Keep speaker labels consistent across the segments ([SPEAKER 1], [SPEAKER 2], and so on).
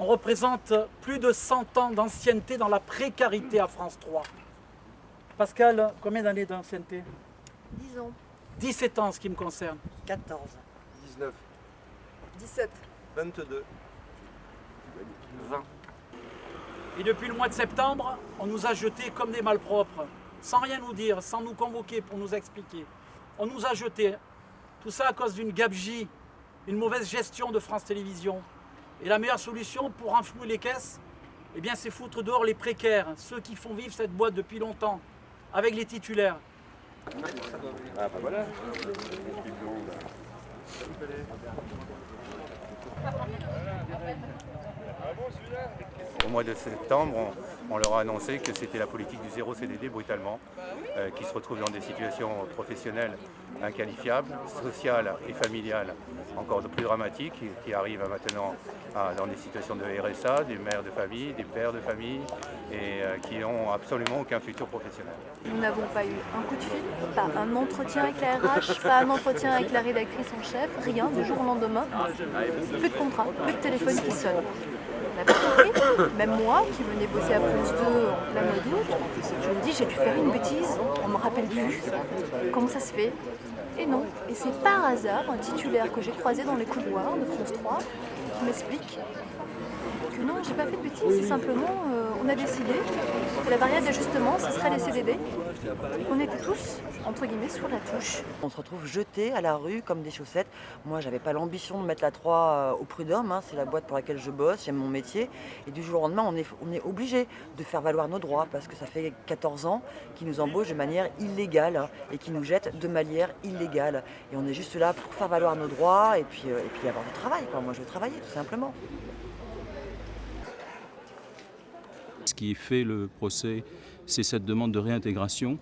[SPEAKER 1] On représente plus de 100 ans d'ancienneté dans la précarité à France 3. Pascal, combien d'années d'ancienneté?
[SPEAKER 2] 10 ans.
[SPEAKER 1] 17 ans en ce qui me concerne.
[SPEAKER 2] 14.
[SPEAKER 3] 19.
[SPEAKER 2] 17.
[SPEAKER 3] 22.
[SPEAKER 1] 20. Et depuis le mois de septembre, on nous a jetés comme des malpropres, sans rien nous dire, sans nous convoquer pour nous expliquer. On nous a jetés. Tout ça à cause d'une gabegie, une mauvaise gestion de France Télévisions. Et la meilleure solution pour renflouer les caisses, eh bien, c'est foutre dehors les précaires, ceux qui font vivre cette boîte depuis longtemps, avec les titulaires.
[SPEAKER 3] Ah bah voilà.
[SPEAKER 4] Au mois de septembre, on leur a annoncé que c'était la politique du zéro CDD brutalement, qui se retrouvent dans des situations professionnelles inqualifiables, sociales et familiales encore de plus dramatiques, qui arrivent maintenant dans des situations de RSA, des mères de famille, des pères de famille, et qui n'ont absolument aucun futur professionnel.
[SPEAKER 5] Nous n'avons pas eu un coup de fil, pas un entretien avec la RH, pas un entretien avec la rédactrice en chef, rien, du jour au lendemain. Plus de contrat, plus de téléphone qui sonne. On n'a pas compris, même moi qui venais bosser à France 2 en plein mois d'août, je me dis j'ai dû faire une bêtise, on ne me rappelle plus. Comment ça se fait? Et non, et c'est par hasard un titulaire que j'ai croisé dans les couloirs de France 3 qui m'explique que non, j'ai pas fait de bêtises, c'est simplement on a décidé que la variable d'ajustement ce serait les CDD et qu'on était tous, entre guillemets, sur la touche.
[SPEAKER 2] On se retrouve jetés à la rue comme des chaussettes. Moi, j'avais pas l'ambition de mettre la 3 au Prud'homme, hein, c'est la boîte pour laquelle je bosse, j'aime mon métier. Et du jour au lendemain, on est obligé de faire valoir nos droits parce que ça fait 14 ans qu'ils nous embauchent de manière illégale et qu'ils nous jettent de manière illégale. Et on est juste là pour faire valoir nos droits et puis avoir du travail, quoi. Moi, je veux travailler, tout simplement.
[SPEAKER 6] Ce qui fait le procès, c'est cette demande de réintégration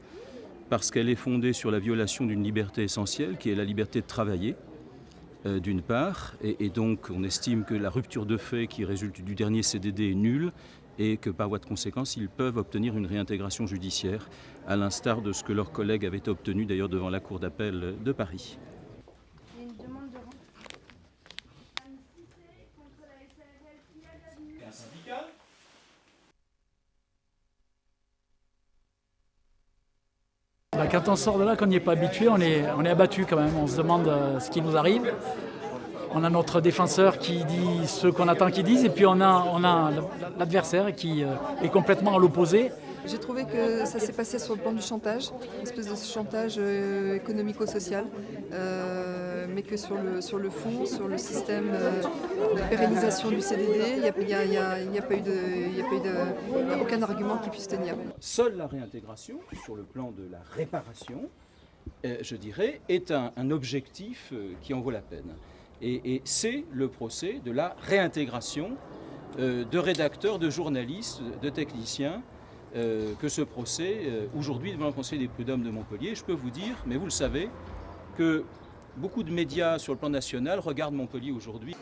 [SPEAKER 6] parce qu'elle est fondée sur la violation d'une liberté essentielle qui est la liberté de travailler, d'une part, et donc on estime que la rupture de fait qui résulte du dernier CDD est nulle et que par voie de conséquence, ils peuvent obtenir une réintégration judiciaire, à l'instar de ce que leurs collègues avaient obtenu d'ailleurs devant la Cour d'appel de Paris.
[SPEAKER 1] Quand on sort de là, qu'on n'y est pas habitué, on est abattu quand même. On se demande ce qui nous arrive. On a notre défenseur qui dit ce qu'on attend qu'il dise, et puis on a l'adversaire qui est complètement à l'opposé.
[SPEAKER 7] J'ai trouvé que ça s'est passé sur le plan du chantage, une espèce de chantage économico-social, mais que sur le fond, sur le système de pérennisation du CDD, il n'y a pas eu aucun argument qui puisse tenir.
[SPEAKER 6] Seule la réintégration, sur le plan de la réparation, je dirais, est un objectif qui en vaut la peine. Et c'est le procès de la réintégration de rédacteurs, de journalistes, de techniciens, que ce procès, aujourd'hui devant le Conseil des prud'hommes de Montpellier. Je peux vous dire, mais vous le savez, que beaucoup de médias sur le plan national regardent Montpellier aujourd'hui.